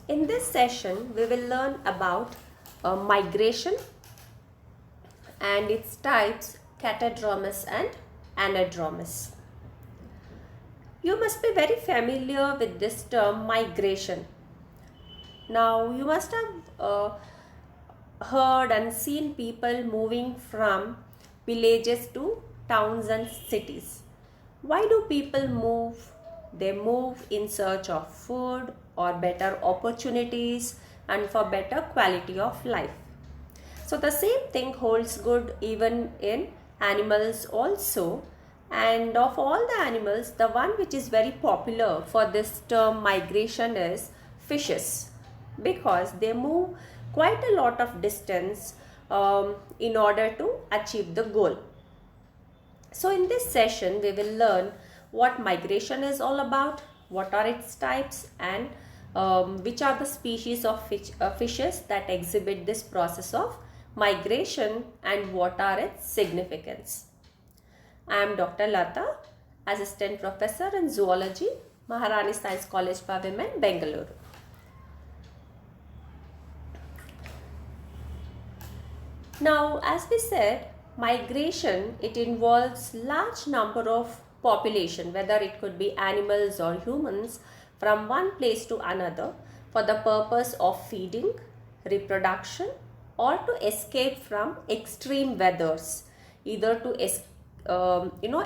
In this session, we will learn about migration and its types, catadromous and anadromous. You must be very familiar with this term migration. Now, you must have heard and seen people moving from villages to towns and cities. Why do people move? They move in search of food or better opportunities and for better quality of life. So the same thing holds good even in animals also. And of all the animals, the one which is very popular for this term migration is fishes, because they move quite a lot of distance in order to achieve the goal. So in this session, we will learn what migration is all about, what are its types, and which are the species of fishes that exhibit this process of migration and what are its significance. I am Dr. Lata, Assistant Professor in Zoology, Maharani Science College for Women, Bengaluru. Now, as we said, migration, it involves large number of population, whether it could be animals or humans, from one place to another for the purpose of feeding, reproduction, or to escape from extreme weathers, either to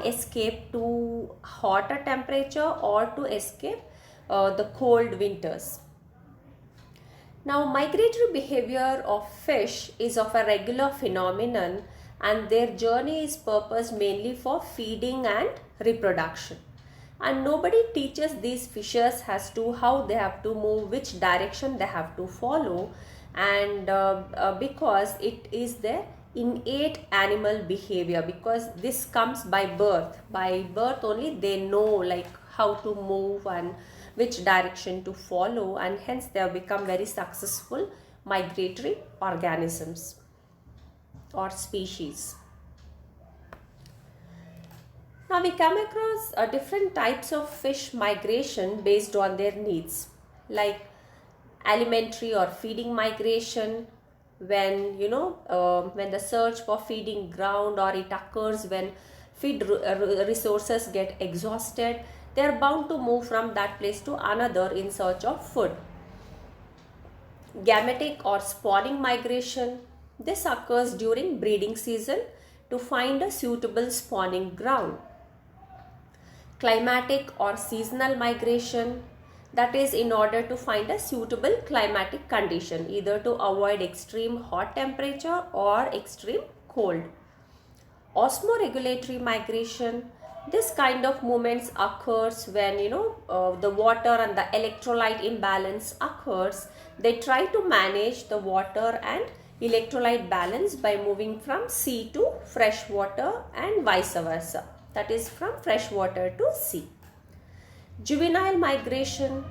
escape to hotter temperature or to escape the cold winters. Now, migratory behavior of fish is of a regular phenomenon, and their journey is purposed mainly for feeding and reproduction. And nobody teaches these fishes as to how they have to move, which direction they have to follow, and because it is their innate animal behavior, because this comes by birth. By birth only they know like how to move and which direction to follow, and hence they have become very successful migratory organisms or species. Now we come across different types of fish migration based on their needs, like alimentary or feeding migration, when when the search for feeding ground, or it occurs when feed resources get exhausted, they are bound to move from that place to another in search of food. Gametic or spawning migration, this occurs during breeding season to find a suitable spawning ground. Climatic or seasonal migration, that is in order to find a suitable climatic condition, either to avoid extreme hot temperature or extreme cold. Osmoregulatory migration, this kind of movements occurs when the water and the electrolyte imbalance occurs. They try to manage the water and electrolyte balance by moving from sea to fresh water and vice versa, that is from fresh water to sea. Juvenile migration,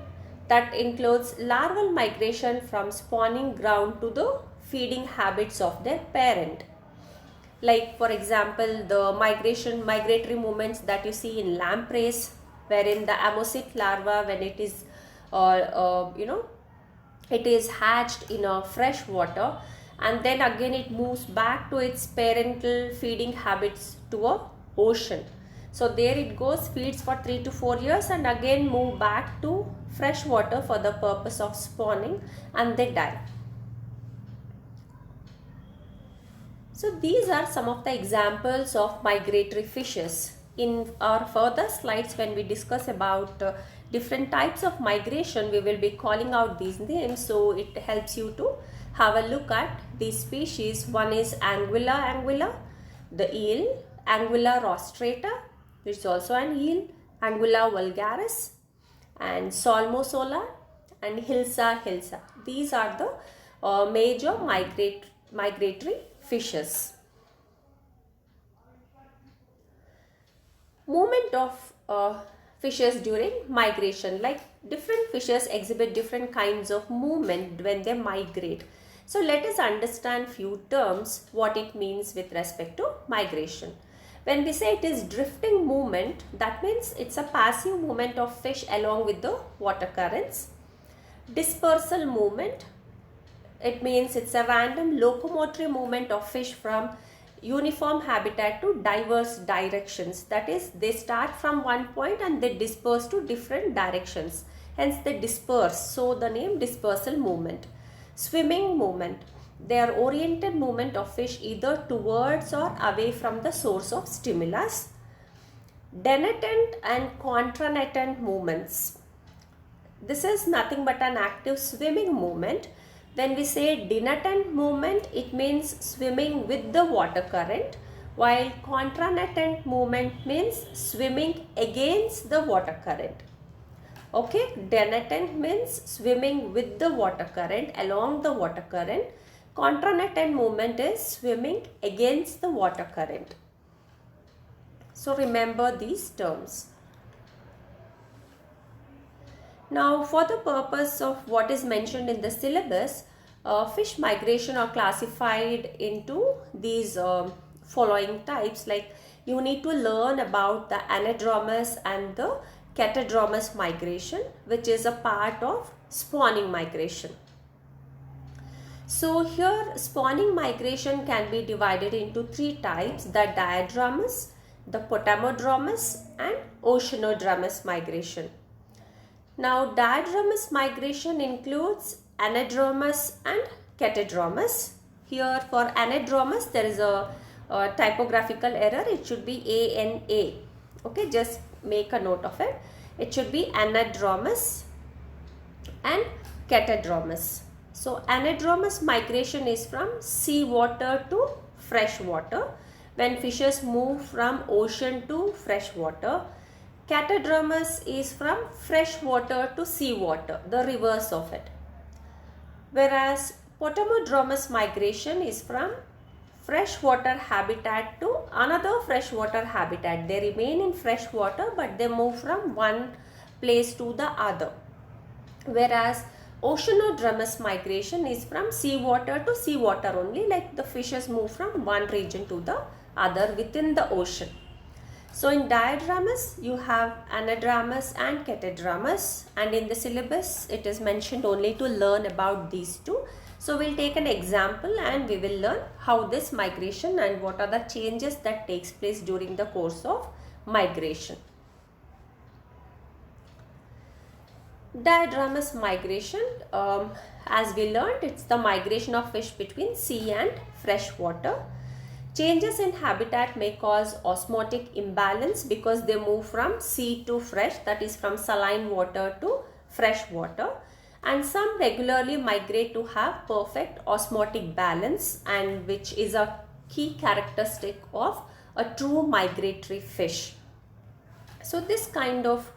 that includes larval migration from spawning ground to the feeding habits of their parent. Like for example, the migratory movements that you see in lampreys, wherein the ammosid larva, when it is it is hatched in a fresh water, and then again it moves back to its parental feeding habits to a ocean. So there it goes, feeds for 3 to 4 years, and again move back to fresh water for the purpose of spawning, and they die. So these are some of the examples of migratory fishes. In our further slides, when we discuss about different types of migration, we will be calling out these names, so it helps you to have a look at these species. One is Anguilla, the eel, Anguilla rostrata, which is also an eel, Anguilla vulgaris, and Salmosola, and Hilsa. These are the major migratory fishes. Movement of fishes during migration, like different fishes exhibit different kinds of movement when they migrate. So let us understand few terms, what it means with respect to migration. When we say it is drifting movement, that means it's a passive movement of fish along with the water currents. Dispersal movement, it means it's a random locomotory movement of fish from uniform habitat to diverse directions. That is, they start from one point and they disperse to different directions. Hence they disperse. So the name dispersal movement. Swimming movement, they are oriented movement of fish either towards or away from the source of stimulus. Denatant and contranatant movements. This is nothing but an active swimming movement. When we say denatant movement, it means swimming with the water current, while contranatant movement means swimming against the water current. Okay, denatant means swimming with the water current, along the water current. Contranatant movement is swimming against the water current. So remember these terms. Now, for the purpose of what is mentioned in the syllabus, fish migration are classified into these following types. Like, you need to learn about the anadromous and the catadromous migration, which is a part of spawning migration. So here spawning migration can be divided into three types: the diadromous, the potamodromous and oceanodromous migration. Now, diadromous migration includes anadromous and catadromous. Here for anadromous there is a typographical error. It should be ANA. Okay, just make a note of it. It should be anadromous and catadromous. So, anadromous migration is from seawater to freshwater, when fishes move from ocean to freshwater. Catadromous is from freshwater to seawater, the reverse of it. Whereas potamodromous migration is from freshwater habitat to another freshwater habitat. They remain in freshwater but they move from one place to the other. Whereas oceanodromous migration is from seawater to seawater only, like the fishes move from one region to the other within the ocean. So in diadromous you have anadromous and catadromous, and in the syllabus it is mentioned only to learn about these two. So we'll take an example and we will learn how this migration and what are the changes that takes place during the course of migration. Diadromous migration, as we learned, it's the migration of fish between sea and fresh water. Changes in habitat may cause osmotic imbalance because they move from sea to fresh, that is from saline water to fresh water, and some regularly migrate to have perfect osmotic balance, and which is a key characteristic of a true migratory fish. So this kind of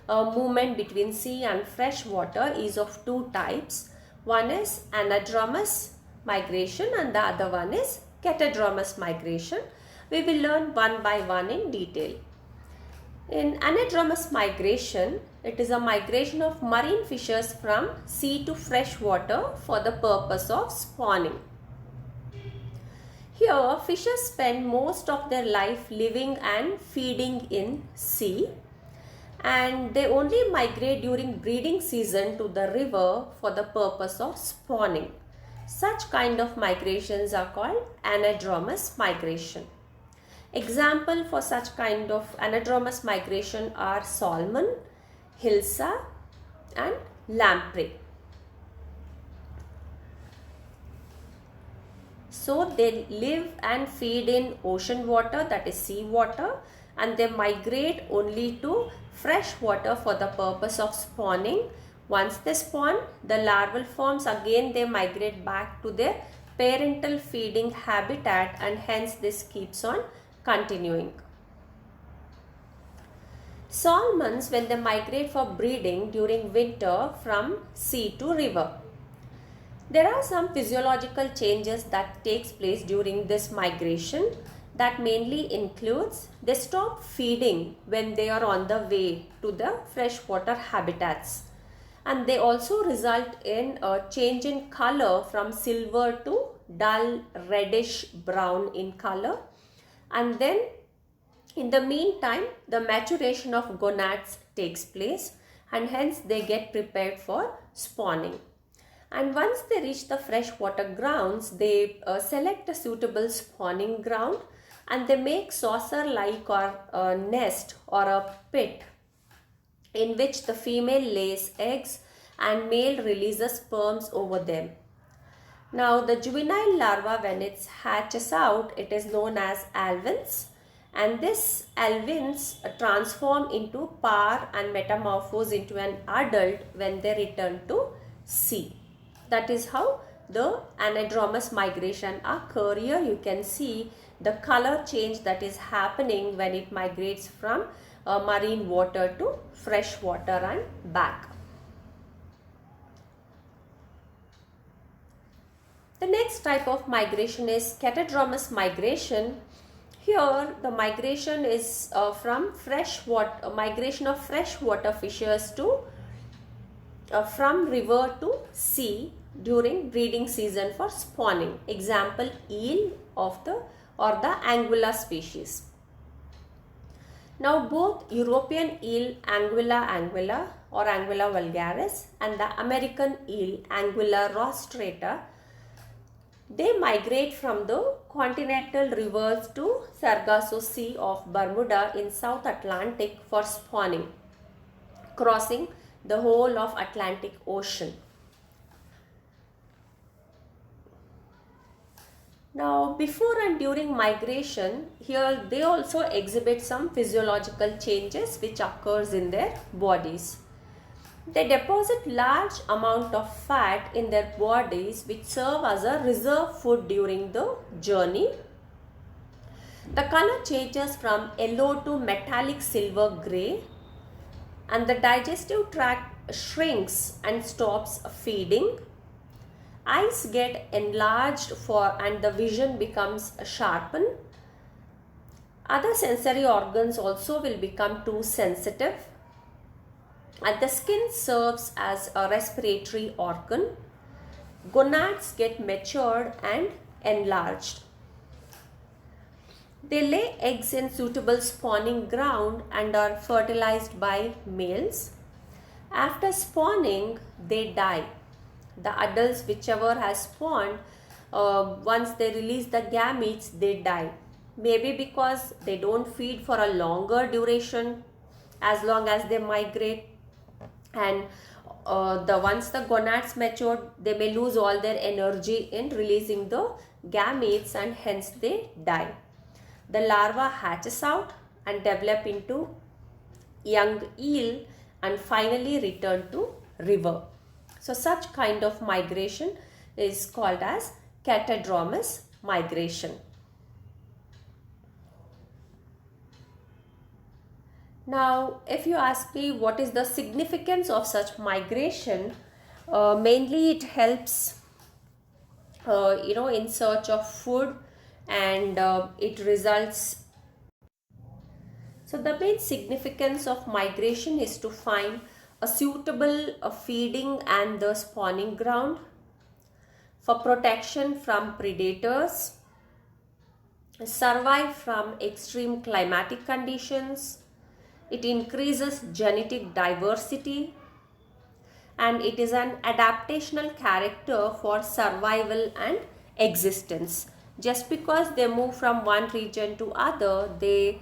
movement between sea and fresh water is of two types. One is anadromous migration and the other one is catadromous migration. We will learn one by one in detail. In anadromous migration, it is a migration of marine fishes from sea to fresh water for the purpose of spawning. Here, fishes spend most of their life living and feeding in sea, and they only migrate during breeding season to the river for the purpose of spawning. Such kind of migrations are called anadromous migration. Example for such kind of anadromous migration are salmon, hilsa and lamprey. So they live and feed in ocean water, that is sea water, and they migrate only to fresh water for the purpose of spawning. Once they spawn, the larval forms again they migrate back to their parental feeding habitat, and hence this keeps on continuing. Salmons, when they migrate for breeding during winter from sea to river. There are some physiological changes that takes place during this migration. That mainly includes they stop feeding when they are on the way to the freshwater habitats, and they also result in a change in color from silver to dull reddish brown in color, and then in the meantime the maturation of gonads takes place, and hence they get prepared for spawning. And once they reach the freshwater grounds, they select a suitable spawning ground and they make saucer-like or a nest or a pit in which the female lays eggs and male releases sperms over them. Now the juvenile larva, when it hatches out, it is known as alevins, and this alevins transform into par and metamorphose into an adult when they return to sea. That is how the anadromous migration occur. Here you can see the color change that is happening when it migrates from marine water to fresh water and back. The next type of migration is catadromous migration. Here the migration is from migration of freshwater fishes to from river to sea during breeding season for spawning. Example, eel or the anguilla species. Now both European eel Anguilla or Anguilla vulgaris and the American eel Anguilla rostrata, they migrate from the continental rivers to Sargasso Sea of Bermuda in South Atlantic for spawning, crossing the whole of Atlantic Ocean. Now before and during migration, here they also exhibit some physiological changes which occurs in their bodies. They deposit large amount of fat in their bodies which serve as a reserve food during the journey. The color changes from yellow to metallic silver grey, and the digestive tract shrinks and stops feeding. Eyes get enlarged and the vision becomes sharpened. Other sensory organs also will become too sensitive. And the skin serves as a respiratory organ. Gonads get matured and enlarged. They lay eggs in suitable spawning ground and are fertilized by males. After spawning, they die. The adults, whichever has spawned, once they release the gametes, they die. Maybe because they don't feed for a longer duration as long as they migrate, and once the gonads mature, they may lose all their energy in releasing the gametes and hence they die. The larva hatches out and develop into young eel and finally return to river. So such kind of migration is called as catadromous migration. Now, if you ask me what is the significance of such migration, mainly it helps, in search of food, and it results. So the main significance of migration is to find a suitable feeding and the spawning ground, for protection from predators, survive from extreme climatic conditions. It increases genetic diversity, and it is an adaptational character for survival and existence. Just because they move from one region to other, they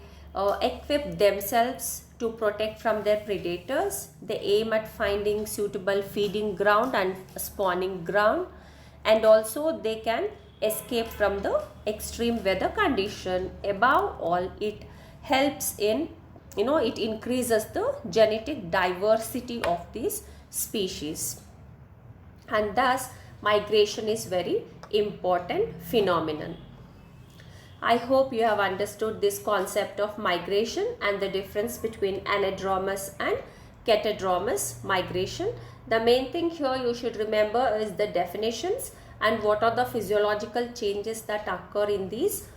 equip themselves to protect from their predators. They aim at finding suitable feeding ground and spawning ground, and also they can escape from the extreme weather condition. Above all, it helps in, it increases the genetic diversity of these species, and thus migration is very important phenomenon. I hope you have understood this concept of migration and the difference between anadromous and catadromous migration. The main thing here you should remember is the definitions and what are the physiological changes that occur in these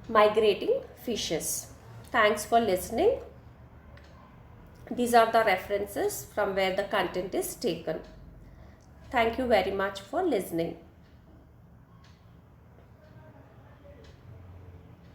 migrating fishes. Thanks for listening. These are the references from where the content is taken. Thank you very much for listening.